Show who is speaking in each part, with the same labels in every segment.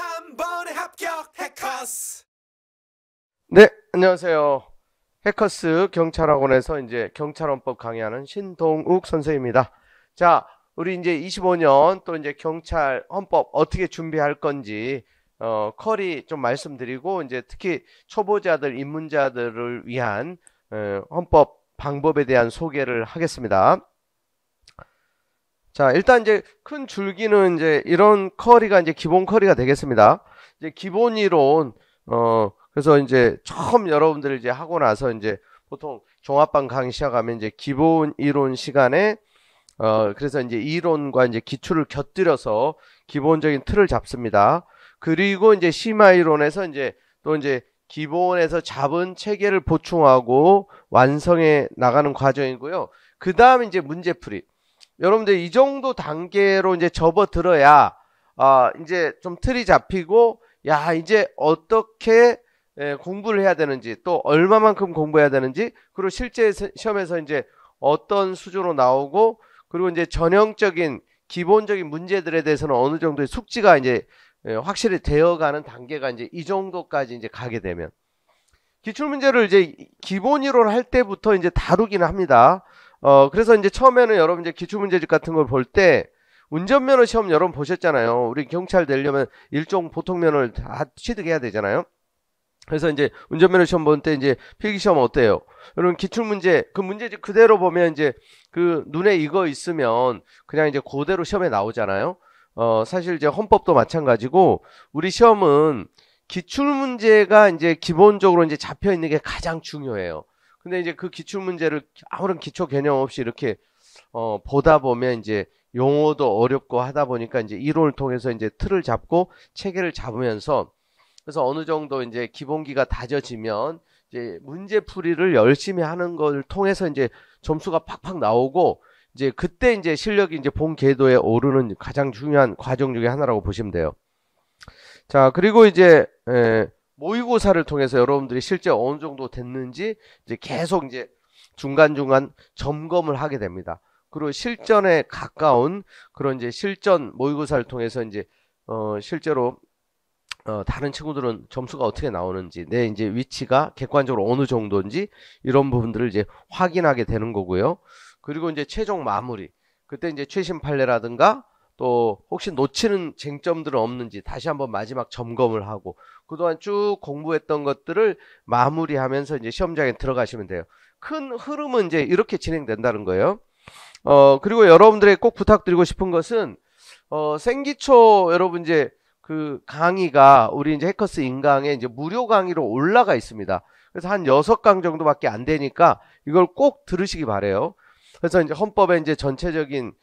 Speaker 1: 한 번에 합격 해커스.
Speaker 2: 네, 안녕하세요. 해커스 경찰학원에서 이제 경찰헌법 강의하는 신동욱 선생입니다. 자, 우리 이제 25년 또 이제 경찰 헌법 어떻게 준비할 건지 커리 좀 말씀드리고 이제 특히 초보자들, 입문자들을 위한 헌법 방법에 대한 소개를 하겠습니다. 자, 일단 이제 큰 줄기는 이제 이런 커리가 이제 기본 커리가 되겠습니다. 이제 기본 이론, 그래서 이제 처음 여러분들 이제 하고 나서 이제 보통 종합반 강의 시작하면 이제 기본 이론 시간에, 그래서 이제 이론과 이제 기출을 곁들여서 기본적인 틀을 잡습니다. 그리고 이제 심화 이론에서 이제 또 이제 기본에서 잡은 체계를 보충하고 완성해 나가는 과정이고요. 그 다음 이제 문제풀이. 여러분들 이 정도 단계로 이제 접어들어야 이제 좀 틀이 잡히고 야 이제 어떻게 공부를 해야 되는지 또 얼마만큼 공부해야 되는지 그리고 실제 시험에서 이제 어떤 수준으로 나오고 그리고 이제 전형적인 기본적인 문제들에 대해서는 어느 정도의 숙지가 이제 확실히 되어가는 단계가 이제 이 정도까지 이제 가게 되면 기출문제를 이제 기본 이론 할 때부터 이제 다루긴 합니다. 그래서 이제 처음에는 여러분 이제 기출문제집 같은 걸 볼 때 운전면허 시험 여러분 보셨잖아요. 우리 경찰 되려면 일종 보통면허를 다 취득해야 되잖아요. 그래서 이제 운전면허 시험 볼 때 이제 필기시험 어때요? 여러분 기출문제 그 문제집 그대로 보면 이제 그 눈에 익어 있으면 그냥 이제 그대로 시험에 나오잖아요. 사실 이제 헌법도 마찬가지고 우리 시험은 기출문제가 이제 기본적으로 이제 잡혀 있는 게 가장 중요해요. 근데 이제 그 기출문제를 아무런 기초 개념 없이 이렇게 보다 보면 이제 용어도 어렵고 하다 보니까 이제 이론을 통해서 이제 틀을 잡고 체계를 잡으면서 그래서 어느 정도 이제 기본기가 다져지면 이제 문제풀이를 열심히 하는 걸 통해서 이제 점수가 팍팍 나오고 이제 그때 이제 실력이 이제 본 궤도에 오르는 가장 중요한 과정 중에 하나라고 보시면 돼요. 자, 그리고 이제 모의고사를 통해서 여러분들이 실제 어느 정도 됐는지 이제 계속 이제 중간중간 점검을 하게 됩니다. 그리고 실전에 가까운 그런 이제 실전 모의고사를 통해서 이제 실제로 다른 친구들은 점수가 어떻게 나오는지 내 이제 위치가 객관적으로 어느 정도인지 이런 부분들을 이제 확인하게 되는 거고요. 그리고 이제 최종 마무리 그때 이제 최신 판례라든가 또 혹시 놓치는 쟁점들은 없는지 다시 한번 마지막 점검을 하고 그동안 쭉 공부했던 것들을 마무리하면서 이제 시험장에 들어가시면 돼요. 큰 흐름은 이제 이렇게 진행된다는 거예요. 그리고 여러분들에게 꼭 부탁드리고 싶은 것은 생기초 여러분 이제 그 강의가 우리 이제 해커스 인강에 이제 무료 강의로 올라가 있습니다. 그래서 한 6강 정도밖에 안 되니까 이걸 꼭 들으시기 바래요. 그래서 이제 헌법의 이제 전체적인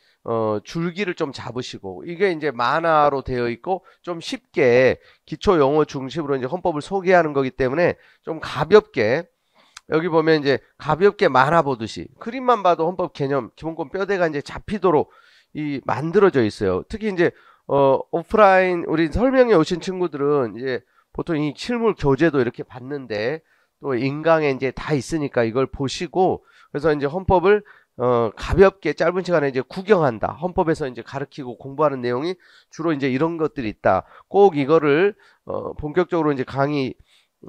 Speaker 2: 줄기를 좀 잡으시고 이게 이제 만화로 되어 있고 좀 쉽게 기초 용어 중심으로 이제 헌법을 소개하는 거기 때문에 좀 가볍게 여기 보면 이제 가볍게 만화 보듯이 그림만 봐도 헌법 개념 기본권 뼈대가 이제 잡히도록 이 만들어져 있어요. 특히 이제 오프라인 우리 설명회 오신 친구들은 이제 보통 이 실물 교재도 이렇게 봤는데 또 인강에 이제 다 있으니까 이걸 보시고 그래서 이제 헌법을 가볍게 짧은 시간에 이제 구경한다. 헌법에서 이제 가르치고 공부하는 내용이 주로 이제 이런 것들이 있다. 꼭 이거를 본격적으로 이제 강의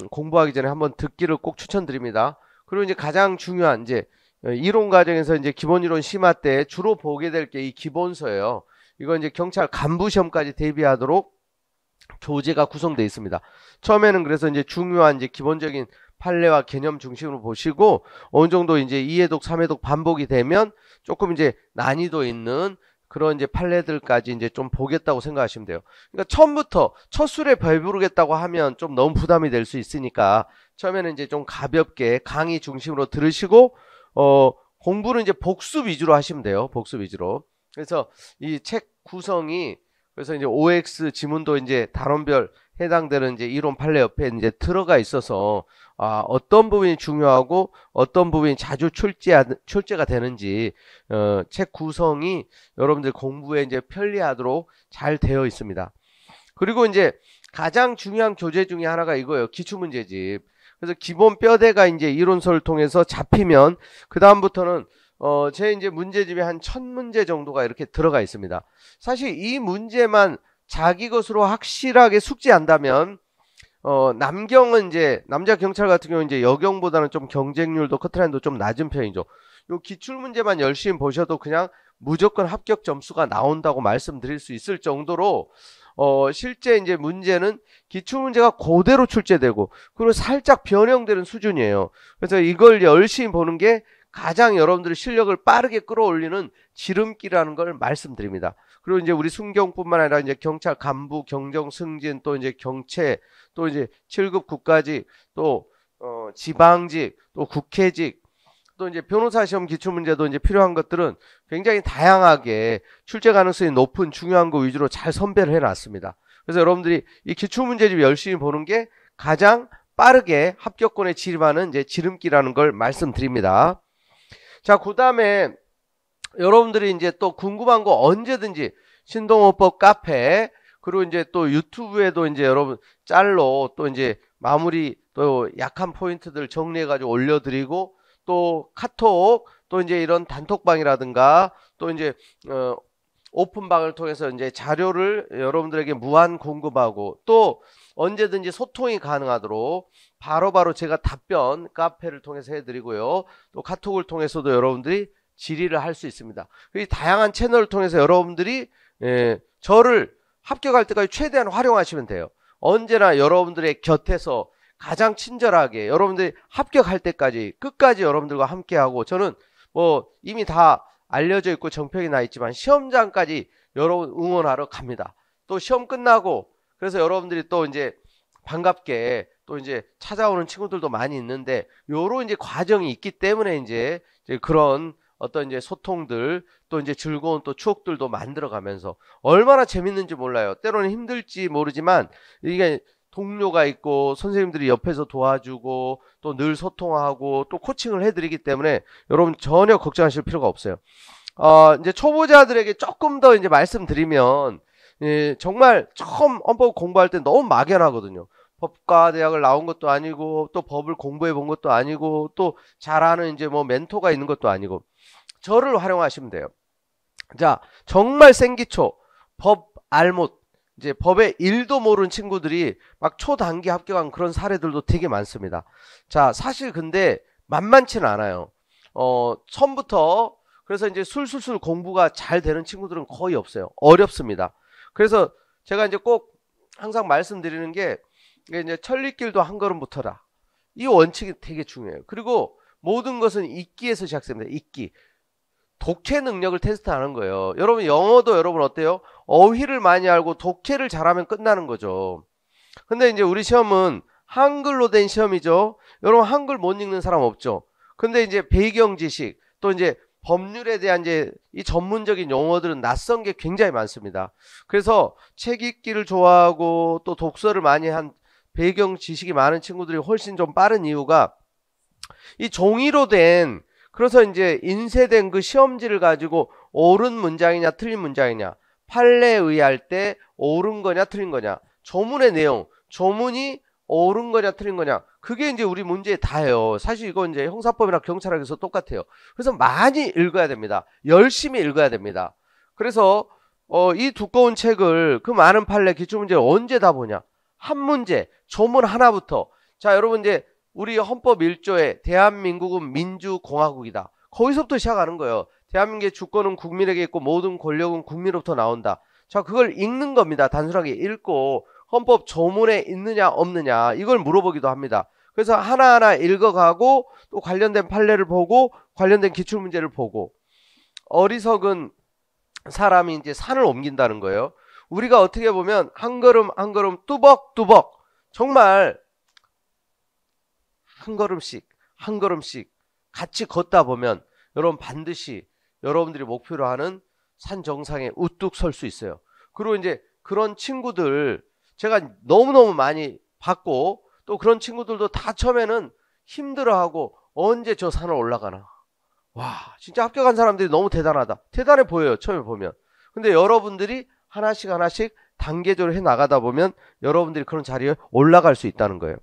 Speaker 2: 공부하기 전에 한번 듣기를 꼭 추천드립니다. 그리고 이제 가장 중요한 이제 이론 과정에서 이제 기본 이론 심화 때 주로 보게 될 게 이 기본서예요. 이건 이제 경찰 간부 시험까지 대비하도록 교재가 구성되어 있습니다. 처음에는 그래서 이제 중요한 이제 기본적인 판례와 개념 중심으로 보시고 어느 정도 이제 2회독, 3회독 반복이 되면 조금 이제 난이도 있는 그런 이제 판례들까지 이제 좀 보겠다고 생각하시면 돼요. 그러니까 처음부터 첫 술에 배부르겠다고 하면 좀 너무 부담이 될 수 있으니까 처음에는 이제 좀 가볍게 강의 중심으로 들으시고 공부는 이제 복습 위주로 하시면 돼요. 복습 위주로. 그래서 이 책 구성이 그래서 이제 OX 지문도 이제 단원별 해당되는 이제 이론 판례 옆에 이제 들어가 있어서 어떤 부분이 중요하고 어떤 부분이 자주 출제가 되는지 책 구성이 여러분들 공부에 이제 편리하도록 잘 되어 있습니다. 그리고 이제 가장 중요한 교재 중에 하나가 이거예요. 기출문제집. 그래서 기본 뼈대가 이제 이론서를 통해서 잡히면 그 다음부터는 제 이제 문제집에 한 1000문제 정도가 이렇게 들어가 있습니다. 사실 이 문제만 자기 것으로 확실하게 숙지한다면 남경은 이제 남자 경찰 같은 경우는 이제 여경보다는 좀 경쟁률도 커트라인도 좀 낮은 편이죠. 요 기출 문제만 열심히 보셔도 그냥 무조건 합격 점수가 나온다고 말씀드릴 수 있을 정도로 실제 이제 문제는 기출 문제가 그대로 출제되고 그리고 살짝 변형되는 수준이에요. 그래서 이걸 열심히 보는 게 가장 여러분들의 실력을 빠르게 끌어올리는 지름길이라는 걸 말씀드립니다. 그리고 이제 우리 순경뿐만 아니라 이제 경찰 간부, 경정 승진, 또 이제 경체, 또 이제 7급 국가직, 또 지방직, 또 국회직, 또 이제 변호사 시험 기출 문제도 이제 필요한 것들은 굉장히 다양하게 출제 가능성이 높은 중요한 거 위주로 잘 선별을 해놨습니다. 그래서 여러분들이 이 기출 문제집 열심히 보는 게 가장 빠르게 합격권에 진입하는 이제 지름길이라는 걸 말씀드립니다. 자, 그 다음에 여러분들이 이제 또 궁금한 거 언제든지 신동호법 카페, 그리고 이제 또 유튜브에도 이제 여러분 짤로 또 이제 마무리 또 약한 포인트들 정리해가지고 올려드리고, 또 카톡, 또 이제 이런 단톡방이라든가 또 이제 오픈방을 통해서 이제 자료를 여러분들에게 무한 공급하고, 또 언제든지 소통이 가능하도록 바로바로 제가 답변 카페를 통해서 해드리고요. 또 카톡을 통해서도 여러분들이 질의를 할 수 있습니다. 이 다양한 채널을 통해서 여러분들이 저를 합격할 때까지 최대한 활용하시면 돼요. 언제나 여러분들의 곁에서 가장 친절하게 여러분들이 합격할 때까지 끝까지 여러분들과 함께하고, 저는 뭐 이미 다 알려져 있고 정평이 나 있지만 시험장까지 여러분 응원하러 갑니다. 또 시험 끝나고 그래서 여러분들이 또 이제 반갑게 또 이제 찾아오는 친구들도 많이 있는데, 요런 이제 과정이 있기 때문에 이제 그런 어떤 이제 소통들, 또 이제 즐거운 또 추억들도 만들어가면서 얼마나 재밌는지 몰라요. 때로는 힘들지 모르지만 이게 동료가 있고 선생님들이 옆에서 도와주고 또 늘 소통하고 또 코칭을 해드리기 때문에 여러분 전혀 걱정하실 필요가 없어요. 이제 초보자들에게 조금 더 이제 말씀드리면, 정말 처음 헌법 공부할 때 너무 막연하거든요. 법과대학을 나온 것도 아니고 또 법을 공부해 본 것도 아니고 또 잘하는 이제 뭐 멘토가 있는 것도 아니고 저를 활용하시면 돼요. 자, 정말 생기초 법 알못, 이제 법의 일도 모르는 친구들이 막 초단기 합격한 그런 사례들도 되게 많습니다. 자, 사실 근데 만만치는 않아요. 처음부터 그래서 이제 술술술 공부가 잘 되는 친구들은 거의 없어요. 어렵습니다. 그래서 제가 이제 꼭 항상 말씀드리는 게 이제 천리길도 한 걸음부터라. 이 원칙이 되게 중요해요. 그리고 모든 것은 읽기에서 시작됩니다. 읽기. 독해 능력을 테스트하는 거예요. 여러분 영어도 여러분 어때요? 어휘를 많이 알고 독해를 잘하면 끝나는 거죠. 근데 이제 우리 시험은 한글로 된 시험이죠. 여러분 한글 못 읽는 사람 없죠. 근데 이제 배경 지식, 또 이제 법률에 대한 이제 이 전문적인 용어들은 낯선 게 굉장히 많습니다. 그래서 책 읽기를 좋아하고 또 독서를 많이 한 배경 지식이 많은 친구들이 훨씬 좀 빠른 이유가, 이 종이로 된, 그래서 이제 인쇄된 그 시험지를 가지고 옳은 문장이냐 틀린 문장이냐, 판례에 의할 때 옳은 거냐 틀린 거냐, 조문의 내용, 조문이 옳은 거냐 틀린 거냐, 그게 이제 우리 문제에 다예요. 사실 이건 이제 형사법이나 경찰학에서 똑같아요. 그래서 많이 읽어야 됩니다. 열심히 읽어야 됩니다. 그래서 이 두꺼운 책을, 그 많은 판례 기출문제를 언제 다 보냐? 한 문제, 조문 하나부터. 자, 여러분 이제 우리 헌법 1조에 대한민국은 민주공화국이다. 거기서부터 시작하는 거예요. 대한민국의 주권은 국민에게 있고 모든 권력은 국민으로부터 나온다. 자, 그걸 읽는 겁니다. 단순하게 읽고 헌법 조문에 있느냐 없느냐 이걸 물어보기도 합니다. 그래서 하나하나 읽어가고 또 관련된 판례를 보고 관련된 기출문제를 보고, 어리석은 사람이 이제 산을 옮긴다는 거예요. 우리가 어떻게 보면 한 걸음 한 걸음 뚜벅뚜벅 정말 한 걸음씩 한 걸음씩 같이 걷다 보면 여러분 반드시 여러분들이 목표로 하는 산 정상에 우뚝 설 수 있어요. 그리고 이제 그런 친구들 제가 너무너무 많이 봤고, 또 그런 친구들도 다 처음에는 힘들어하고 언제 저 산을 올라가나, 와 진짜 합격한 사람들이 너무 대단하다, 대단해 보여요 처음에 보면. 근데 여러분들이 하나씩 하나씩 단계적으로 해 나가다 보면 여러분들이 그런 자리에 올라갈 수 있다는 거예요.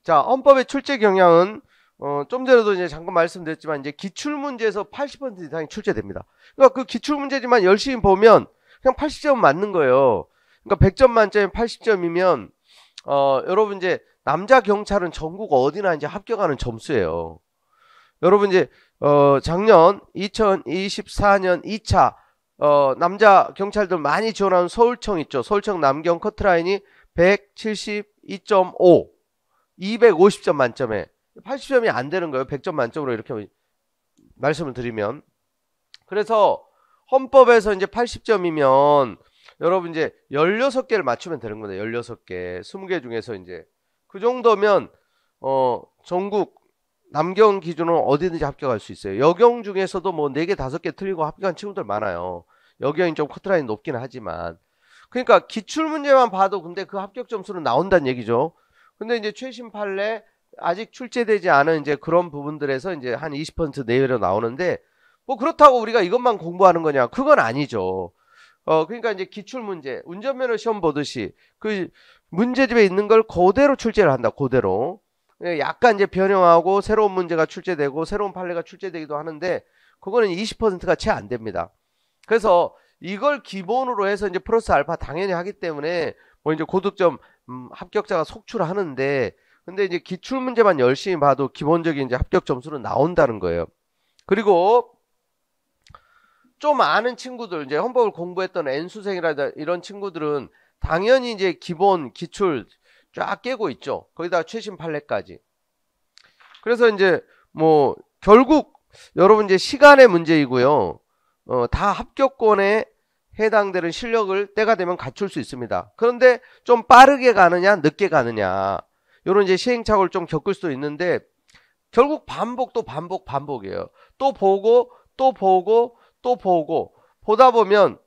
Speaker 2: 자, 헌법의 출제 경향은 좀 전에도 이제 잠깐 말씀드렸지만 이제 기출문제에서 80% 이상이 출제됩니다. 그러니까 그 기출문제지만 열심히 보면 그냥 80점 맞는 거예요. 그러니까 100점 만점에 80점이면 여러분 이제 남자 경찰은 전국 어디나 이제 합격하는 점수예요. 여러분 이제 작년 2024년 2차 남자 경찰들 많이 지원하는 서울청 있죠. 서울청 남경 커트라인이 172.5, 250점 만점에 80점이 안 되는 거예요. 100점 만점으로 이렇게 말씀을 드리면. 그래서 헌법에서 이제 80점이면 여러분 이제 16개를 맞추면 되는 거예요. 16개. 20개 중에서 이제 그 정도면 전국 남경 기준으로 어디든지 합격할 수 있어요. 여경 중에서도 뭐 4개, 5개 틀리고 합격한 친구들 많아요. 여경이 좀 커트라인 높기는 하지만. 그러니까 기출문제만 봐도 근데 그 합격 점수는 나온다는 얘기죠. 근데 이제 최신 판례 아직 출제되지 않은 이제 그런 부분들에서 이제 한 20% 내외로 나오는데 뭐 그렇다고 우리가 이것만 공부하는 거냐? 그건 아니죠. 그러니까 이제 기출문제, 운전면허 시험 보듯이 그 문제집에 있는 걸 그대로 출제를 한다. 그대로. 약간 이제 변형하고 새로운 문제가 출제되고 새로운 판례가 출제되기도 하는데 그거는 20%가 채 안 됩니다. 그래서 이걸 기본으로 해서 이제 플러스 알파 당연히 하기 때문에 뭐 이제 고득점 합격자가 속출하는데 근데 이제 기출 문제만 열심히 봐도 기본적인 이제 합격 점수는 나온다는 거예요. 그리고 좀 아는 친구들 이제 헌법을 공부했던 N수생이라든가 이런 친구들은 당연히 이제 기본 기출 쫙 깨고 있죠. 거기다가 최신 판례까지. 그래서 이제 뭐 결국 여러분 이제 시간의 문제이고요. 다 합격권에 해당되는 실력을 때가 되면 갖출 수 있습니다. 그런데 좀 빠르게 가느냐 늦게 가느냐 이런 이제 시행착오를 좀 겪을 수도 있는데 결국 반복 또 반복이에요. 또 보고 또 보고 또 보고 보다 보면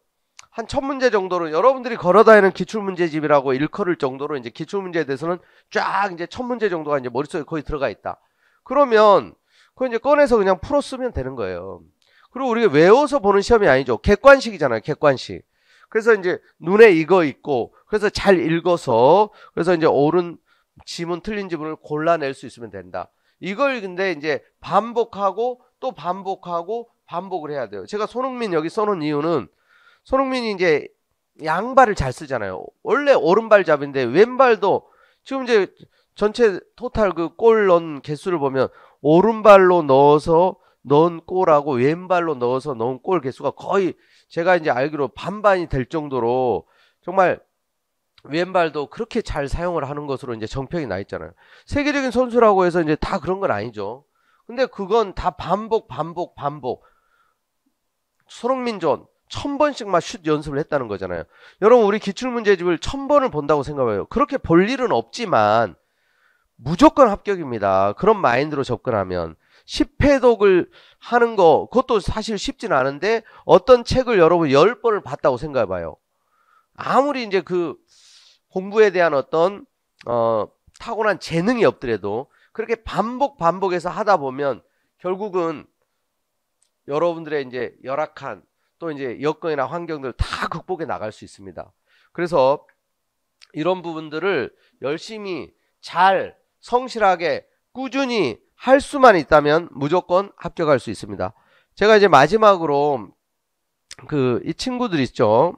Speaker 2: 한 1000문제 정도로 여러분들이 걸어다니는 기출문제집이라고 일컬을 정도로 이제 기출문제에 대해서는 쫙 이제 1000문제 정도가 이제 머릿속에 거의 들어가 있다. 그러면 그거 이제 꺼내서 그냥 풀어 쓰면 되는 거예요. 그리고 우리가 외워서 보는 시험이 아니죠. 객관식이잖아요. 객관식. 그래서 이제 눈에 이거 있고 그래서 잘 읽어서 그래서 이제 옳은 지문 틀린 지문을 골라낼 수 있으면 된다. 이걸 근데 이제 반복하고 또 반복하고 반복을 해야 돼요. 제가 손흥민 여기 써놓은 이유는 손흥민이 이제 양발을 잘 쓰잖아요. 원래 오른발잡인데 왼발도 지금 이제 전체 토탈 그 골 넣은 개수를 보면 오른발로 넣어서 넣은 골하고 왼발로 넣어서 넣은 골 개수가 거의 제가 이제 알기로 반반이 될 정도로 정말 왼발도 그렇게 잘 사용을 하는 것으로 이제 정평이 나 있잖아요. 세계적인 선수라고 해서 이제 다 그런 건 아니죠. 근데 그건 다 반복. 손흥민 전 1000번씩 막 슛 연습을 했다는 거잖아요. 여러분 우리 기출문제집을 1000번을 본다고 생각해요. 그렇게 볼 일은 없지만 무조건 합격입니다. 그런 마인드로 접근하면 10회독을 하는 거 그것도 사실 쉽진 않은데 어떤 책을 여러분 10번을 봤다고 생각해봐요. 아무리 이제 그 공부에 대한 어떤 타고난 재능이 없더라도 그렇게 반복해서 하다 보면 결국은 여러분들의 이제 열악한 또 이제 여건이나 환경들 다 극복해 나갈 수 있습니다. 그래서 이런 부분들을 열심히 잘 성실하게 꾸준히 할 수만 있다면 무조건 합격할 수 있습니다. 제가 이제 마지막으로 이 친구들 있죠.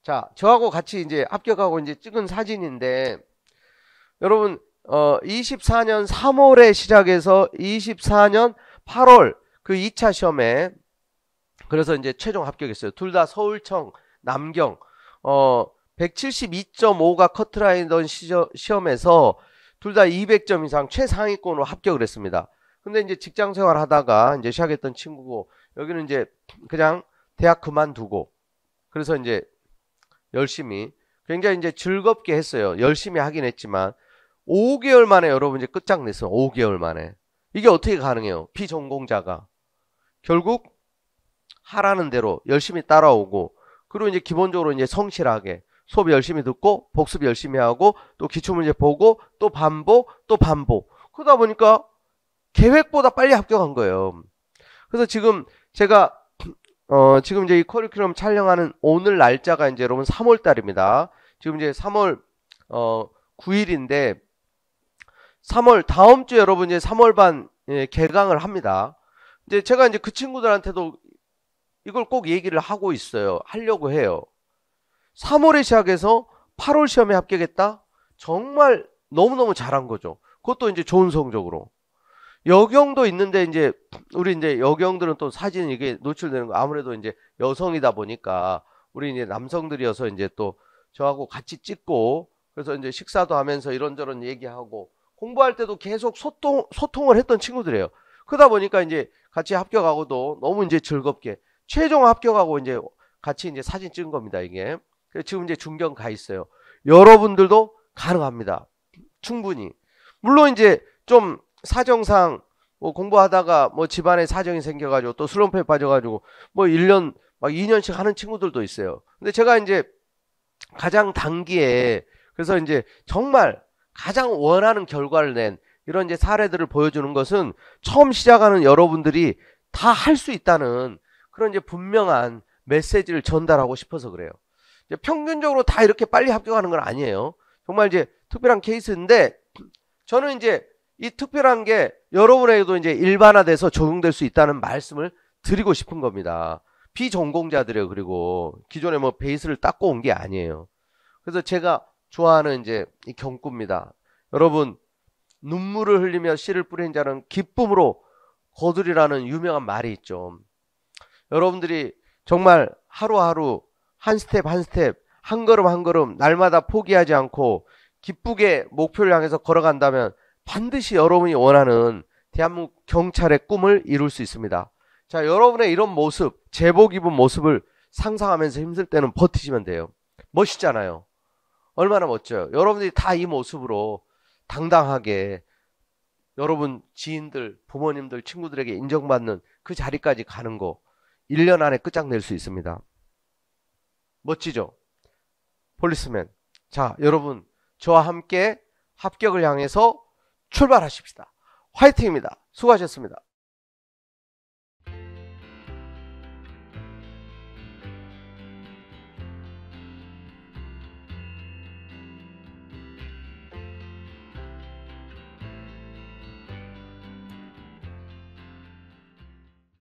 Speaker 2: 자, 저하고 같이 이제 합격하고 이제 찍은 사진인데 여러분 24년 3월에 시작해서 24년 8월 그 2차 시험에 그래서 이제 최종 합격했어요. 둘 다 서울청 남경 172.5가 커트라인이던 시험에서 둘 다 200점 이상 최상위권으로 합격을 했습니다. 근데 이제 직장 생활 하다가 이제 시작했던 친구고 여기는 이제 그냥 대학 그만두고 그래서 이제 열심히 굉장히 이제 즐겁게 했어요. 열심히 하긴 했지만 5개월 만에 여러분 이제 끝장냈어요. 5개월 만에. 이게 어떻게 가능해요? 비전공자가. 결국 하라는 대로 열심히 따라오고 그리고 이제 기본적으로 이제 성실하게 수업 열심히 듣고 복습 열심히 하고 또 기출문제 보고 또 반복 그러다 보니까 계획보다 빨리 합격한 거예요. 그래서 지금 제가 지금 이제 이 커리큘럼 촬영하는 오늘 날짜가 이제 여러분 3월 달입니다. 지금 이제 3월 9일인데 3월 다음 주에 여러분 이제 3월 반 개강을 합니다. 이제 제가 이제 그 친구들한테도 이걸 꼭 얘기를 하고 있어요. 하려고 해요. 3월에 시작해서 8월 시험에 합격했다? 정말 너무너무 잘한 거죠. 그것도 이제 좋은 성적으로. 여경도 있는데 이제 우리 이제 여경들은 또 사진 이게 노출되는 거 아무래도 이제 여성이다 보니까 우리 이제 남성들이어서 이제 또 저하고 같이 찍고 그래서 이제 식사도 하면서 이런저런 얘기하고 공부할 때도 계속 소통을 했던 친구들이에요. 그러다 보니까 이제 같이 합격하고도 너무 이제 즐겁게 최종 합격하고 이제 같이 이제 사진 찍은 겁니다, 이게. 지금 이제 중경 가 있어요. 여러분들도 가능합니다. 충분히. 물론 이제 좀 사정상 뭐 공부하다가 뭐 집안에 사정이 생겨가지고 또 슬럼프에 빠져가지고 뭐 1년 막 2년씩 하는 친구들도 있어요. 근데 제가 이제 가장 단기에 그래서 이제 정말 가장 원하는 결과를 낸 이런 이제 사례들을 보여주는 것은 처음 시작하는 여러분들이 다 할 수 있다는 그런 이제 분명한 메시지를 전달하고 싶어서 그래요. 이제 평균적으로 다 이렇게 빨리 합격하는 건 아니에요. 정말 이제 특별한 케이스인데 저는 이제 이 특별한 게 여러분에게도 이제 일반화돼서 적용될 수 있다는 말씀을 드리고 싶은 겁니다. 비전공자들이에요. 그리고 기존에 뭐 베이스를 닦고 온 게 아니에요. 그래서 제가 좋아하는 이제 이 경구입니다. 여러분, 눈물을 흘리며 씨를 뿌린 자는 기쁨으로 거두리라는 유명한 말이 있죠. 여러분들이 정말 하루하루 한 스텝 한 스텝 한 걸음 한 걸음 날마다 포기하지 않고 기쁘게 목표를 향해서 걸어간다면 반드시 여러분이 원하는 대한민국 경찰의 꿈을 이룰 수 있습니다. 자, 여러분의 이런 모습, 제복 입은 모습을 상상하면서 힘들 때는 버티시면 돼요. 멋있잖아요. 얼마나 멋져요. 여러분들이 다 이 모습으로 당당하게 여러분 지인들, 부모님들, 친구들에게 인정받는 그 자리까지 가는 거 1년 안에 끝장낼 수 있습니다. 멋지죠? 폴리스맨. 자, 여러분 저와 함께 합격을 향해서 출발하십시다. 화이팅입니다. 수고하셨습니다.